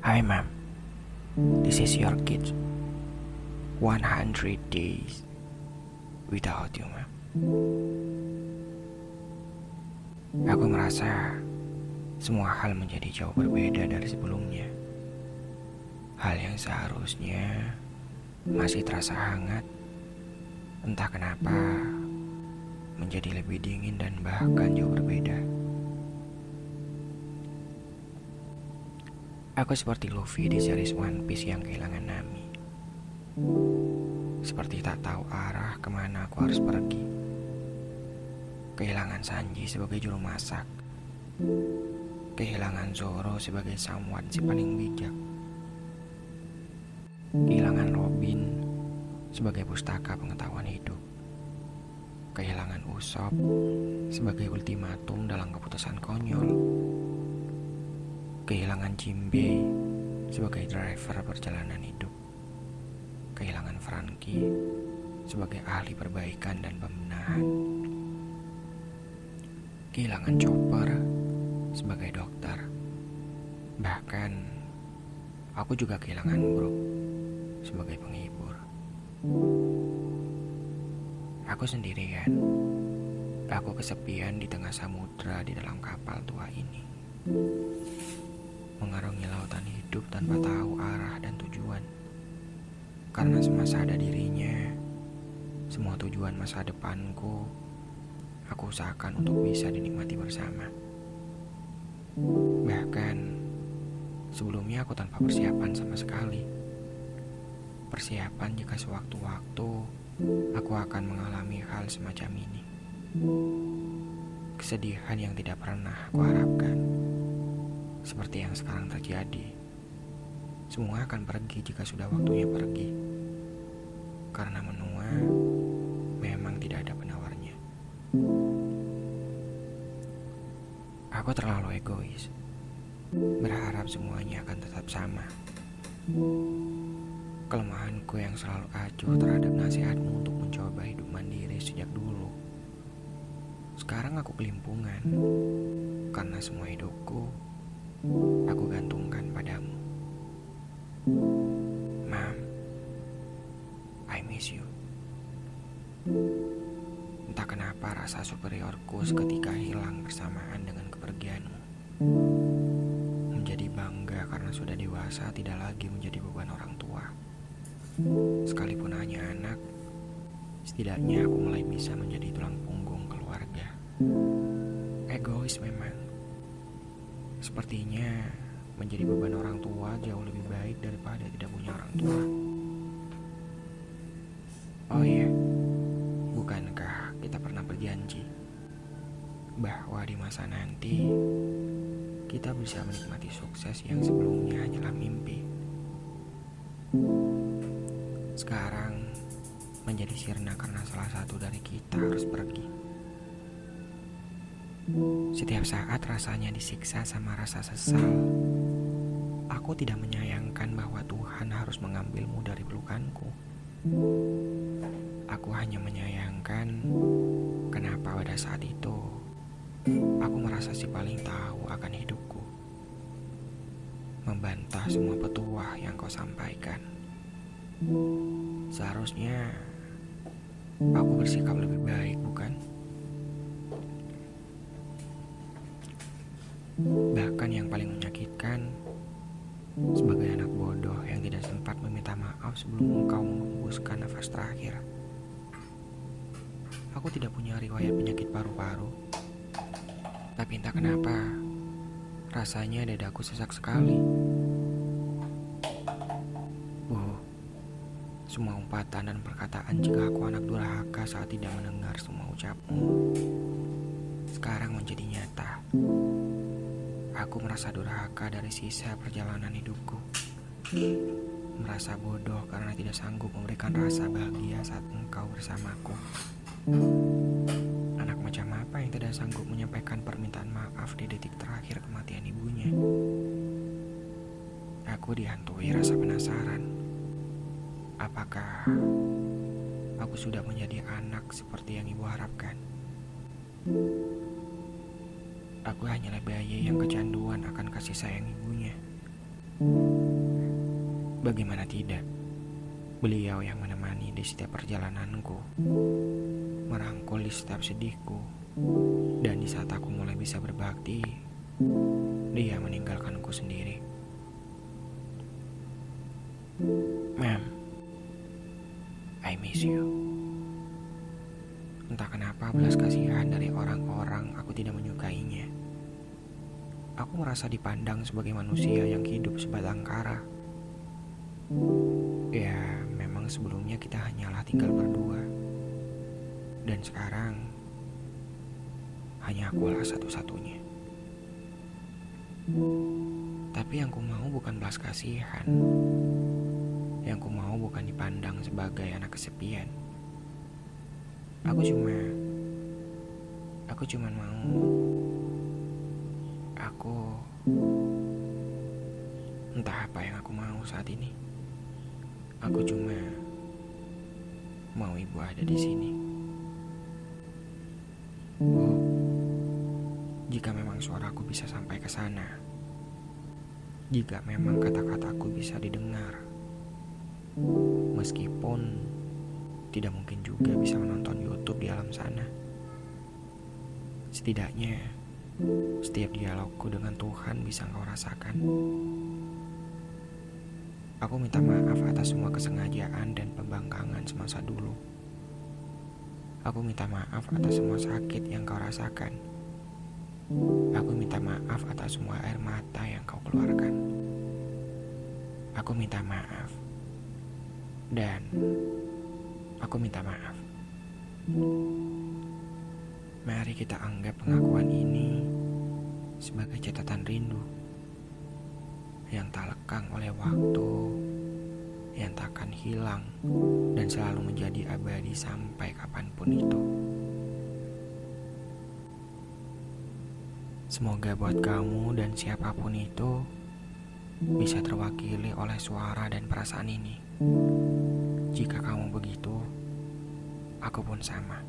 Hi ma'am, this is your kid. 100 days without you ma'am. Aku merasa semua hal menjadi jauh berbeda dari sebelumnya. Hal yang seharusnya masih terasa hangat, entah kenapa menjadi lebih dingin dan bahkan jauh berbeda. Aku seperti Luffy di series One Piece yang kehilangan Nami. Seperti tak tahu arah kemana aku harus pergi. Kehilangan Sanji sebagai juru masak. Kehilangan Zoro sebagai someone si paling bijak. Kehilangan Robin sebagai pustaka pengetahuan hidup. Kehilangan Usopp sebagai ultimatum dalam keputusan konyol. Kehilangan Jinbei sebagai driver perjalanan hidup. Kehilangan Franky sebagai ahli perbaikan dan pembenahan. Kehilangan Chopper sebagai dokter. Bahkan aku juga kehilangan Brook sebagai penghibur. Aku sendirian. Aku kesepian di tengah samudra di dalam kapal tua ini. Mengarungi lautan hidup tanpa tahu arah dan tujuan. Karena semasa ada dirinya, semua tujuan masa depanku, aku usahakan untuk bisa dinikmati bersama. Bahkan, sebelumnya aku tanpa persiapan sama sekali. Persiapan jika sewaktu-waktu aku akan mengalami hal semacam ini. Kesedihan yang tidak pernah aku harapkan. Seperti yang sekarang terjadi. Semua akan pergi jika sudah waktunya pergi. Karena menua memang tidak ada penawarnya. Aku terlalu egois. Berharap semuanya akan tetap sama. Kelemahanku yang selalu acuh terhadap nasihatmu untuk mencoba hidup mandiri sejak dulu. Sekarang aku kelimpungan. Karena semua hidupku aku gantungkan padamu. Mom, I miss you. Entah kenapa rasa superiorku seketika hilang bersamaan dengan kepergianmu. Menjadi bangga karena sudah dewasa tidak lagi menjadi beban orang tua. Sekalipun hanya anak, setidaknya aku mulai bisa menjadi tulang punggung keluarga. Egois memang. Sepertinya menjadi beban orang tua jauh lebih baik daripada tidak punya orang tua. Oh iya, bukankah kita pernah berjanji bahwa di masa nanti kita bisa menikmati sukses yang sebelumnya hanyalah mimpi. Sekarang menjadi sirna karena salah satu dari kita harus pergi. Setiap saat rasanya disiksa sama rasa sesal. Aku tidak menyayangkan bahwa Tuhan harus mengambilmu dari pelukanku. Aku hanya menyayangkan kenapa pada saat itu aku merasa si paling tahu akan hidupku. Membantah semua petuah yang kau sampaikan. Seharusnya aku bersikap lebih baik, bukan? Bahkan yang paling menyakitkan, sebagai anak bodoh yang tidak sempat meminta maaf sebelum engkau menghembuskan nafas terakhir. Aku tidak punya riwayat penyakit paru-paru. Tapi entah kenapa, rasanya dadaku sesak sekali. Semua umpatan dan perkataan jika aku anak durhaka saat tidak mendengar semua ucapmu sekarang menjadi nyata. Aku merasa durhaka dari sisa perjalanan hidupku. Merasa bodoh karena tidak sanggup memberikan rasa bahagia saat engkau bersamaku. Anak macam apa yang tidak sanggup menyampaikan permintaan maaf di detik terakhir kematian ibunya? Aku dihantui rasa penasaran. Apakah aku sudah menjadi anak seperti yang ibu harapkan? Aku hanyalah bayi yang kecanduan akan kasih sayang ibunya. Bagaimana tidak? Beliau yang menemani di setiap perjalananku, merangkul di setiap sedihku, dan di saat aku mulai bisa berbakti, dia meninggalkanku sendiri. Ma'am, I miss you. Entah kenapa belas kasihan dari orang-orang aku tidak menyukainya. Aku merasa dipandang sebagai manusia yang hidup sebatang kara. Ya, memang sebelumnya kita hanyalah tinggal berdua. Dan sekarang hanya akulah satu-satunya. Tapi yang ku mau bukan belas kasihan. Yang ku mau bukan dipandang sebagai anak kesepian. Aku cuma mau entah apa yang aku mau saat ini. Aku cuma mau ibu ada di sini. Oh, jika memang suaraku bisa sampai ke sana, jika memang kata-kataku bisa didengar, meskipun tidak mungkin juga bisa menonton YouTube di alam sana, setidaknya setiap dialogku dengan Tuhan bisa engkau rasakan. Aku minta maaf atas semua kesengajaan dan pembangkangan semasa dulu. Aku minta maaf atas semua sakit yang kau rasakan. Aku minta maaf atas semua air mata yang kau keluarkan. Aku minta maaf. Dan aku minta maaf. Mari kita anggap pengakuan ini sebagai catatan rindu yang tak lekang oleh waktu, yang takkan hilang dan selalu menjadi abadi sampai kapanpun itu. Semoga buat kamu dan siapapun itu bisa terwakili oleh suara dan perasaan ini. Jika kamu begitu, aku pun sama.